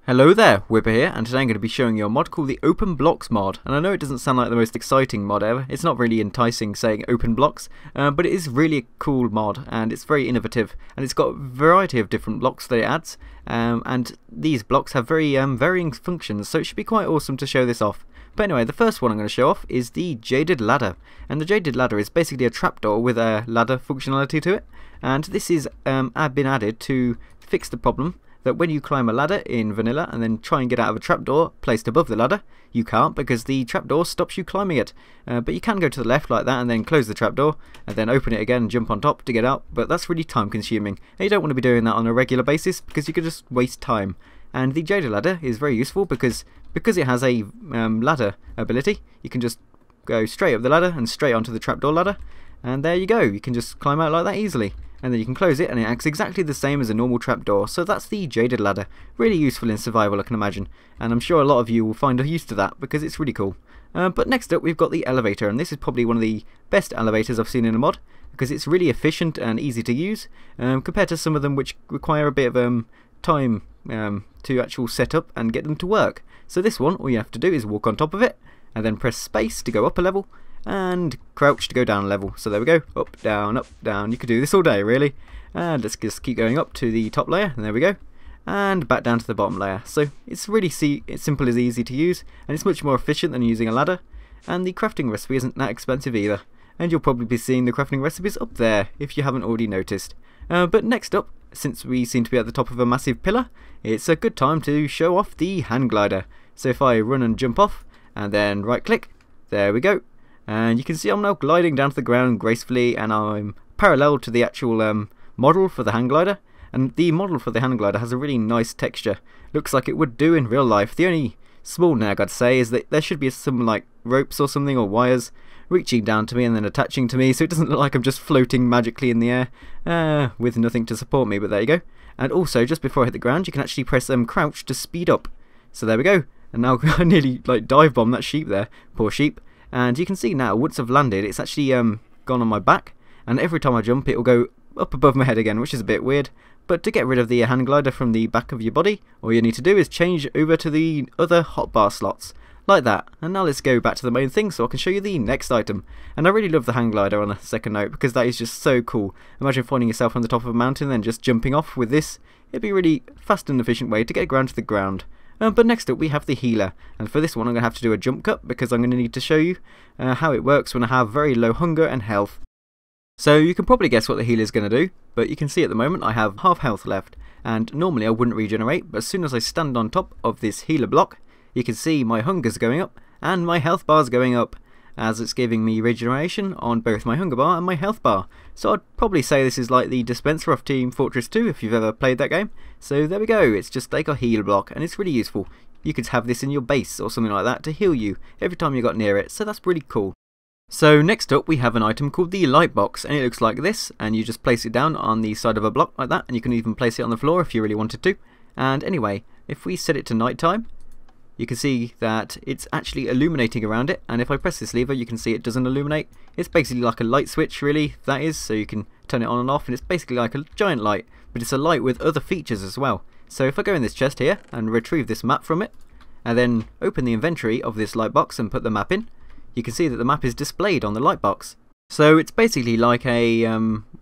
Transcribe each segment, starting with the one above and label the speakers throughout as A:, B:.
A: Hello there, Whipper here, and today I'm going to be showing you a mod called the OpenBlocks mod. And I know it doesn't sound like the most exciting mod ever, it's not really enticing saying OpenBlocks, but it is really a cool mod, and it's very innovative, and it's got a variety of different blocks that it adds, and these blocks have very varying functions, so it should be quite awesome to show this off. But anyway, the first one I'm going to show off is the Jaded Ladder, and the Jaded Ladder is basically a trapdoor with a ladder functionality to it, and this is been added to fix the problem that when you climb a ladder in vanilla and then try and get out of a trapdoor placed above the ladder, you can't because the trapdoor stops you climbing it. But you can go to the left like that and then close the trapdoor and then open it again and jump on top to get out, but that's really time consuming and you don't want to be doing that on a regular basis because you could just waste time. And the Jaded Ladder is very useful because it has a ladder ability. You can just go straight up the ladder and straight onto the trapdoor ladder, and there you go, you can just climb out like that easily. And then you can close it and it acts exactly the same as a normal trapdoor, so that's the Jaded Ladder. Really useful in survival, I can imagine, and I'm sure a lot of you will find a use to that because it's really cool. But next up we've got the elevator, and this is probably one of the best elevators I've seen in a mod because it's really efficient and easy to use compared to some of them which require a bit of time to actually set up and get them to work. So this one, all you have to do is walk on top of it and then press space to go up a level and crouch to go down a level. So there we go, up, down, you could do this all day really. And let's just keep going up to the top layer, and there we go, and back down to the bottom layer. So it's really it's simple as easy to use, and it's much more efficient than using a ladder, and the crafting recipe isn't that expensive either, and you'll probably be seeing the crafting recipes up there if you haven't already noticed. But next up, since we seem to be at the top of a massive pillar, it's a good time to show off the hang glider. So if I run and jump off and then right click, there we go. And you can see I'm now gliding down to the ground gracefully, and I'm parallel to the actual model for the hang glider. And the model for the hang glider has a really nice texture. Looks like it would do in real life. The only small nag I'd say is that there should be some like ropes or something, or wires reaching down to me and then attaching to me, so it doesn't look like I'm just floating magically in the air with nothing to support me. But there you go. And also, just before I hit the ground, you can actually press crouch to speed up. So there we go. And now I nearly like dive bombed that sheep there. Poor sheep. And you can see now, once I've landed, it's actually gone on my back, and every time I jump it will go up above my head again, which is a bit weird. But to get rid of the hang glider from the back of your body, all you need to do is change over to the other hotbar slots, like that. And now let's go back to the main thing so I can show you the next item. And I really love the hang glider on a second note because that is just so cool. Imagine finding yourself on the top of a mountain and then just jumping off with this. It'd be a really fast and efficient way to get ground to the ground. But next up we have the healer, and for this one I'm going to have to do a jump cut because I'm going to need to show you how it works when I have very low hunger and health. So you can probably guess what the healer is going to do, but you can see at the moment I have half health left, and normally I wouldn't regenerate, but as soon as I stand on top of this healer block, you can see my hunger's going up and my health bar's going up, as it's giving me regeneration on both my hunger bar and my health bar. So I'd probably say this is like the dispenser of Team Fortress 2 if you've ever played that game. So there we go, it's just like a heal block, and it's really useful. You could have this in your base or something like that to heal you every time you got near it, so that's really cool. So next up we have an item called the light box, and it looks like this, and you just place it down on the side of a block like that, and you can even place it on the floor if you really wanted to. And anyway, if we set it to night time, you can see that it's actually illuminating around it, and if I press this lever you can see it doesn't illuminate. It's basically like a light switch really, that is, so you can turn it on and off, and it's basically like a giant light, but it's a light with other features as well. So if I go in this chest here and retrieve this map from it, and then open the inventory of this light box and put the map in, you can see that the map is displayed on the light box. So it's basically like a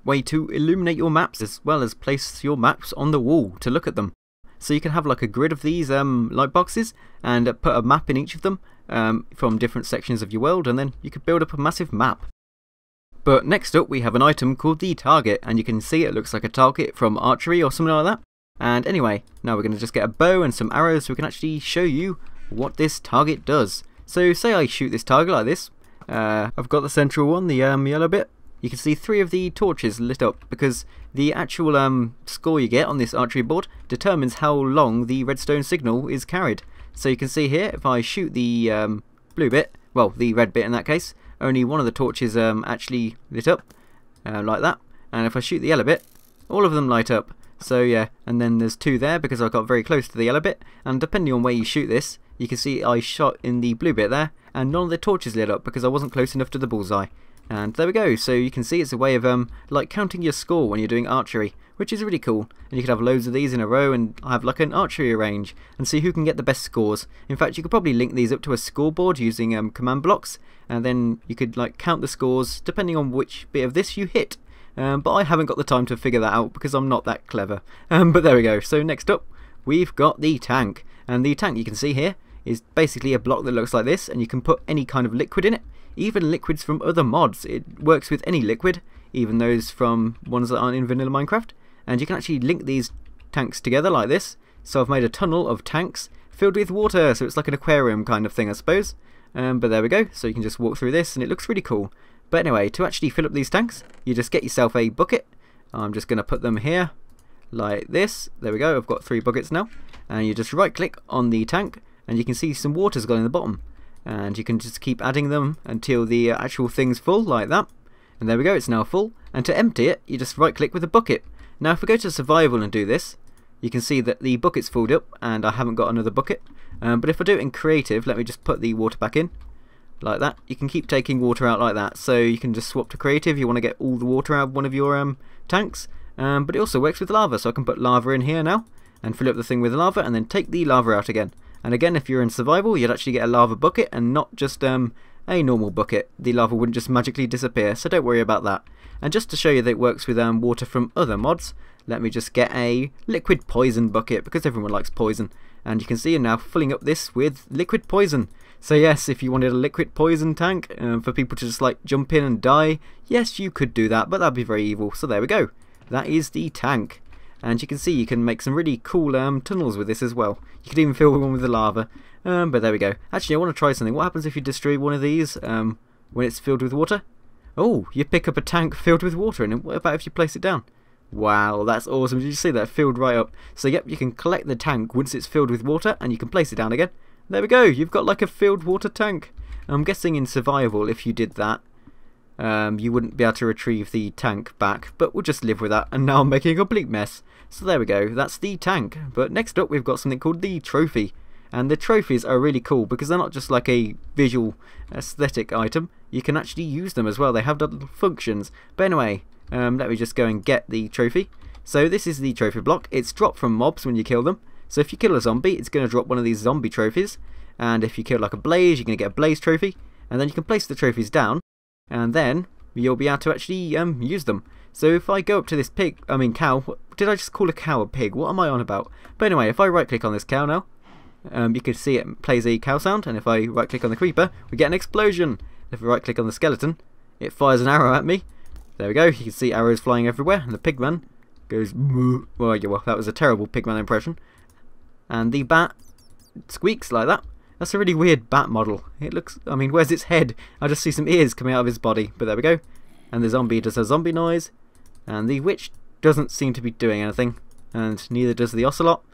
A: way to illuminate your maps as well as place your maps on the wall to look at them. So you can have like a grid of these light boxes and put a map in each of them from different sections of your world, and then you could build up a massive map. But next up we have an item called the target, and you can see it looks like a target from archery or something like that. And anyway, now we're going to just get a bow and some arrows so we can actually show you what this target does. So say I shoot this target like this. I've got the central one, the yellow bit. You can see 3 of the torches lit up because the actual score you get on this archery board determines how long the redstone signal is carried. So you can see here, if I shoot the blue bit, well the red bit in that case, only one of the torches actually lit up, like that. And if I shoot the yellow bit, all of them light up. So yeah, and then there's 2 there because I got very close to the yellow bit, and depending on where you shoot this, you can see I shot in the blue bit there, and none of the torches lit up because I wasn't close enough to the bullseye. And there we go. So you can see it's a way of like counting your score when you're doing archery, which is really cool. And you could have loads of these in a row and have like an archery range and see who can get the best scores. In fact, you could probably link these up to a scoreboard using command blocks, and then you could like count the scores depending on which bit of this you hit. But I haven't got the time to figure that out because I'm not that clever. But there we go. So next up, we've got the tank. And the tank you can see here is basically a block that looks like this, and you can put any kind of liquid in it. Even liquids from other mods. It works with any liquid, even those from ones that aren't in vanilla Minecraft. And you can actually link these tanks together like this. So I've made a tunnel of tanks filled with water, so it's like an aquarium kind of thing, I suppose. But there we go. So you can just walk through this and it looks really cool. But anyway, to actually fill up these tanks, you just get yourself a bucket. I'm just going to put them here like this. There we go. I've got 3 buckets now. And you just right click on the tank and you can see some water's gone in the bottom. And you can just keep adding them until the actual thing's full, like that. And there we go, it's now full. And to empty it, you just right click with a bucket. Now if we go to survival and do this, you can see that the bucket's filled up and I haven't got another bucket. But if I do it in creative, let me just put the water back in, like that. You can keep taking water out like that. So you can just swap to creative, you want to get all the water out of one of your tanks. But it also works with lava, so I can put lava in here now and fill up the thing with lava and then take the lava out again. And again, if you're in survival, you'd actually get a lava bucket and not just a normal bucket. The lava wouldn't just magically disappear, so don't worry about that. And just to show you that it works with water from other mods, let me just get a liquid poison bucket, because everyone likes poison. And you can see I'm now filling up this with liquid poison. So yes, if you wanted a liquid poison tank for people to just like jump in and die, yes, you could do that, but that'd be very evil. So there we go. That is the tank. And you can see you can make some really cool tunnels with this as well. You could even fill one with the lava. But there we go. Actually, I want to try something. What happens if you destroy one of these when it's filled with water? Oh, you pick up a tank filled with water, and what about if you place it down? Wow, that's awesome. Did you see that? Filled right up. So yep, you can collect the tank once it's filled with water, and you can place it down again. There we go. You've got like a filled water tank. I'm guessing in survival, if you did that, you wouldn't be able to retrieve the tank back, but we'll just live with that. And now I'm making a complete mess. So there we go, that's the tank. But next up we've got something called the trophy. And the trophies are really cool because they're not just like a visual aesthetic item, you can actually use them as well. They have little functions. But anyway, let me just go and get the trophy. So this is the trophy block. It's dropped from mobs when you kill them. So if you kill a zombie, it's going to drop one of these zombie trophies. And if you kill like a blaze, you're going to get a blaze trophy. And then you can place the trophies down, and then you'll be able to actually use them. So if I go up to this cow, did I just call a cow a pig? What am I on about? But anyway, if I right click on this cow now, you can see it plays a cow sound, and if I right click on the creeper, we get an explosion. If I right click on the skeleton, it fires an arrow at me. There we go, you can see arrows flying everywhere, and the pigman goes moo. Well, yeah, well, that was a terrible pigman impression. And the bat squeaks like that. That's a really weird bat model. It looks, where's its head? I just see some ears coming out of his body, but there we go. And the zombie does a zombie noise, and the witch doesn't seem to be doing anything, and neither does the ocelot.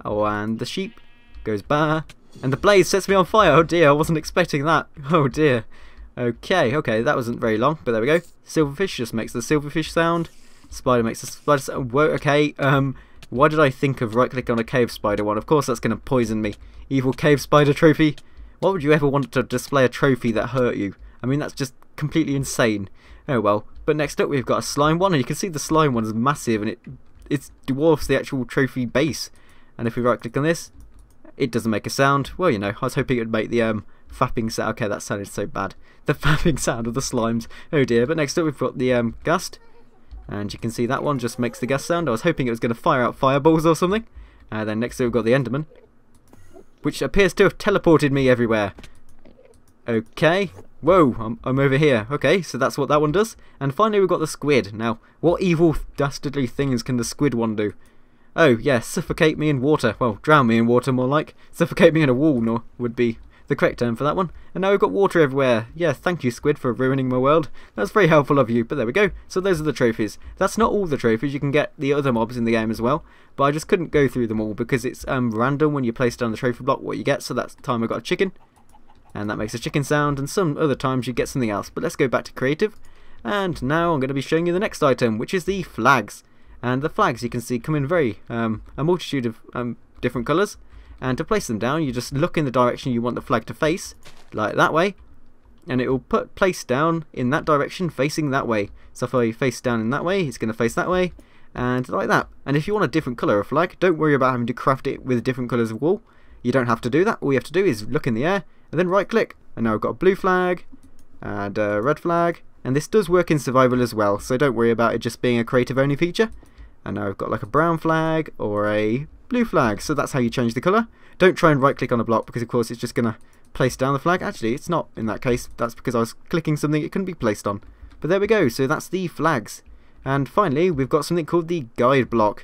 A: Oh, and the sheep goes bah, and the blaze sets me on fire. Oh dear, I wasn't expecting that. Oh dear. Okay, that wasn't very long, but there we go. Silverfish just makes the silverfish sound. Spider makes the spider sound. Whoa, okay, why did I think of right click on a cave spider one? Of course that's going to poison me. Evil cave spider trophy. Why would you ever want to display a trophy that hurt you? That's just completely insane. Oh well. But next up we've got a slime one, and you can see the slime one is massive, and it dwarfs the actual trophy base. And if we right click on this, it doesn't make a sound. Well, I was hoping it would make the fapping sound. Okay, that sounded so bad. The fapping sound of the slimes. Oh dear. But next up we've got the gust, and you can see that one just makes the gust sound. I was hoping it was going to fire out fireballs or something. Then next up we've got the enderman, which appears to have teleported me everywhere. Okay. Whoa, I'm over here. Okay, so that's what that one does. And finally we've got the squid. Now, what evil dastardly things can the squid one do? Oh, yeah, suffocate me in water. Well, drown me in water, more like. Suffocate me in a wall would be the correct term for that one. And now we've got water everywhere. Yeah, thank you, squid, for ruining my world. That's very helpful of you, but there we go. So those are the trophies. That's not all the trophies. You can get the other mobs in the game as well, but I just couldn't go through them all because it's random when you place down the trophy block what you get. So that's the time I got a chicken, and that makes a chicken sound, and some other times you get something else. But let's go back to creative, and now I'm going to be showing you the next item, which is the flags. And the flags, you can see, come in very a multitude of different colours. And to place them down, you just look in the direction you want the flag to face, like that way. and it will put place down in that direction facing that way. So if I face down in that way, it's going to face that way, and like that. And if you want a different colour of flag, don't worry about having to craft it with different colours of wool. You don't have to do that. All you have to do is look in the air and then right click, and now I've got a blue flag and a red flag, and this does work in survival as well, so don't worry about it just being a creative only feature. And now I've got like a brown flag or a blue flag, so that's how you change the colour. Don't try and right click on a block, because of course it's just going to place down the flag. Actually, it's not in that case. That's because I was clicking something it couldn't be placed on. But there we go, so that's the flags. And finally, we've got something called the guide block.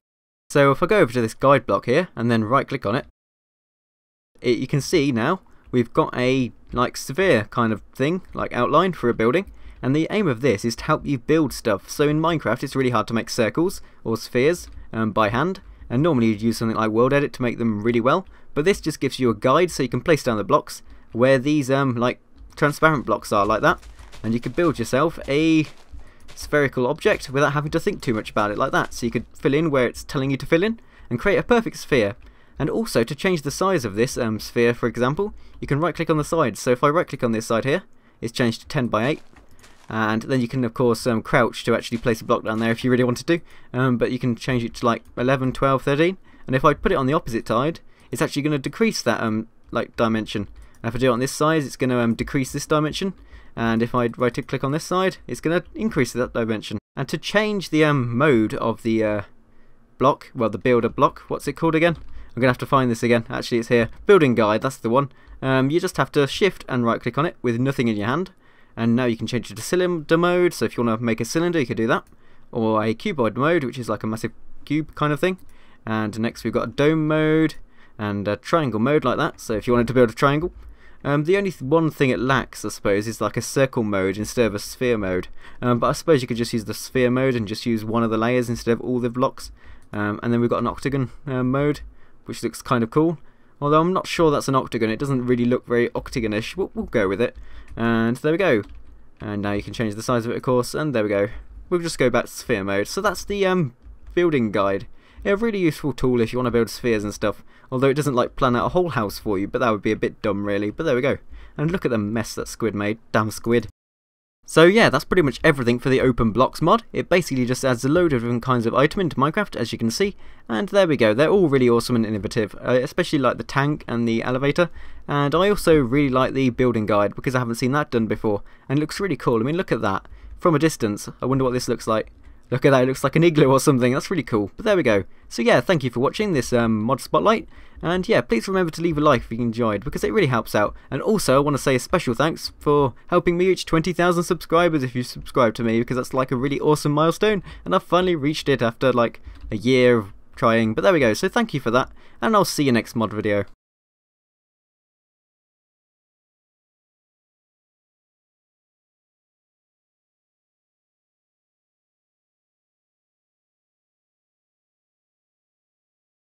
A: So if I go over to this guide block here and then right click on it, you can see now we've got a like sphere kind of thing, like outline for a building. And the aim of this is to help you build stuff. So in Minecraft it's really hard to make circles or spheres by hand, and normally you'd use something like World Edit to make them really well, but this just gives you a guide so you can place down the blocks where these like transparent blocks are, like that, and you could build yourself a spherical object without having to think too much about it, like that. So you could fill in where it's telling you to fill in and create a perfect sphere. And also, to change the size of this sphere, for example, you can right click on the sides. So if I right click on this side here, it's changed to 10 by 8. And then you can of course crouch to actually place a block down there if you really wanted to, but you can change it to like 11, 12, 13, and if I put it on the opposite side, it's actually going to decrease that like dimension. And if I do it on this side, it's going to decrease this dimension, and if I right click on this side, it's going to increase that dimension. And to change the mode of the block, well, the builder block, what's it called again? I'm going to have to find this again. Actually, it's here, building guide, that's the one. You just have to shift and right click on it with nothing in your hand. And now you can change it to cylinder mode, so if you want to make a cylinder you could do that, or a cuboid mode, which is like a massive cube kind of thing. And next we've got a dome mode and a triangle mode, like that, so if you wanted to build a triangle. The only one thing it lacks, I suppose, is like a circle mode instead of a sphere mode, but I suppose you could just use the sphere mode and just use one of the layers instead of all the blocks. And then we've got an octagon mode, which looks kind of cool. Although I'm not sure that's an octagon, it doesn't really look very octagonish. We'll go with it. And there we go. And now you can change the size of it, of course, and there we go. We'll just go back to sphere mode. So that's the building guide. A really useful tool if you want to build spheres and stuff. Although it doesn't like plan out a whole house for you, but that would be a bit dumb really. But there we go. And look at the mess that Squid made. Damn Squid. So yeah, that's pretty much everything for the OpenBlocks mod. It basically just adds a load of different kinds of item into Minecraft, as you can see. And there we go, they're all really awesome and innovative, especially like the tank and the elevator. And I also really like the building guide, because I haven't seen that done before. And it looks really cool. I mean, look at that. From a distance, I wonder what this looks like. Look at that, it looks like an igloo or something. That's really cool. But there we go. So yeah, thank you for watching this mod spotlight. And yeah, please remember to leave a like if you enjoyed, because it really helps out. And also, I want to say a special thanks for helping me reach 20,000 subscribers if you subscribe to me, because that's like a really awesome milestone. And I've finally reached it after like a year of trying. But there we go. So thank you for that. And I'll see you next mod video.